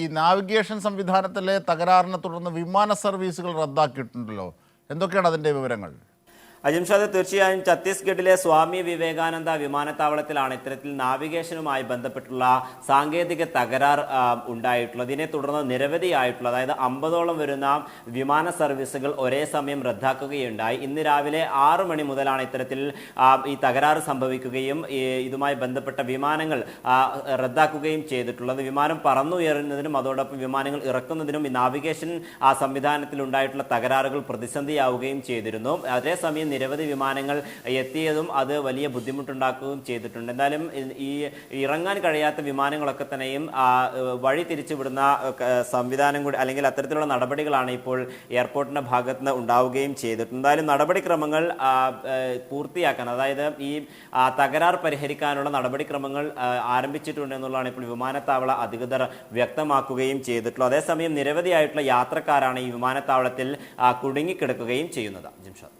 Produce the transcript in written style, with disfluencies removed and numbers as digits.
ഈ നാവിഗേഷൻ സംവിധാനത്തിലെ തകരാറിനെ തുടർന്ന് വിമാന സർവീസുകൾ റദ്ദാക്കിയിട്ടുണ്ടല്ലോ. എന്തൊക്കെയാണ് അതിൻ്റെ വിവരങ്ങൾ? അജിംഷാദ്, തീർച്ചയായും ഛത്തീസ്ഗഡിലെ സ്വാമി വിവേകാനന്ദ വിമാനത്താവളത്തിലാണ് ഇത്തരത്തിൽ നാവിഗേഷനുമായി ബന്ധപ്പെട്ടുള്ള സാങ്കേതിക തകരാർ ഉണ്ടായിട്ടുള്ളത്. ഇതിനെ തുടർന്ന് നിരവധിയായിട്ടുള്ള, അതായത് 50ഓളം വരുന്ന വിമാന സർവീസുകൾ ഒരേ സമയം റദ്ദാക്കുകയുണ്ടായി. ഇന്ന് രാവിലെ 6 മണി മുതലാണ് ഇത്തരത്തിൽ ഈ തകരാറ് സംഭവിക്കുകയും ഇതുമായി ബന്ധപ്പെട്ട വിമാനങ്ങൾ റദ്ദാക്കുകയും ചെയ്തിട്ടുള്ളത്. വിമാനം പറന്നുയരുന്നതിനും അതോടൊപ്പം വിമാനങ്ങൾ ഇറക്കുന്നതിനും ഈ നാവിഗേഷൻ സംവിധാനത്തിൽ ഉണ്ടായിട്ടുള്ള തകരാറുകൾ പ്രതിസന്ധിയാവുകയും ചെയ്തിരുന്നു. അതേസമയം നിരവധി വിമാനങ്ങൾ എത്തിയതും അത് വലിയ ബുദ്ധിമുട്ടുണ്ടാക്കുകയും ചെയ്തിട്ടുണ്ട്. എന്തായാലും ഈ ഇറങ്ങാൻ കഴിയാത്ത വിമാനങ്ങളൊക്കെ തന്നെയും വഴി തിരിച്ചുവിടുന്ന സംവിധാനം കൂടി, അല്ലെങ്കിൽ അത്തരത്തിലുള്ള നടപടികളാണ് ഇപ്പോൾ എയർപോർട്ടിന്റെ ഭാഗത്ത് നിന്ന് ഉണ്ടാവുകയും ചെയ്തിട്ടുണ്ട്. എന്തായാലും നടപടിക്രമങ്ങൾ പൂർത്തിയാക്കാൻ, അതായത് ഈ തകരാർ പരിഹരിക്കാനുള്ള നടപടിക്രമങ്ങൾ ആരംഭിച്ചിട്ടുണ്ട് എന്നുള്ളതാണ് ഇപ്പോൾ വിമാനത്താവള അധികൃതർ വ്യക്തമാക്കുകയും ചെയ്തിട്ടുള്ളത്. അതേസമയം നിരവധിയായിട്ടുള്ള യാത്രക്കാരാണ് ഈ വിമാനത്താവളത്തിൽ കുടുങ്ങിക്കിടക്കുകയും ചെയ്യുന്നത്. ജിംഷാദ്.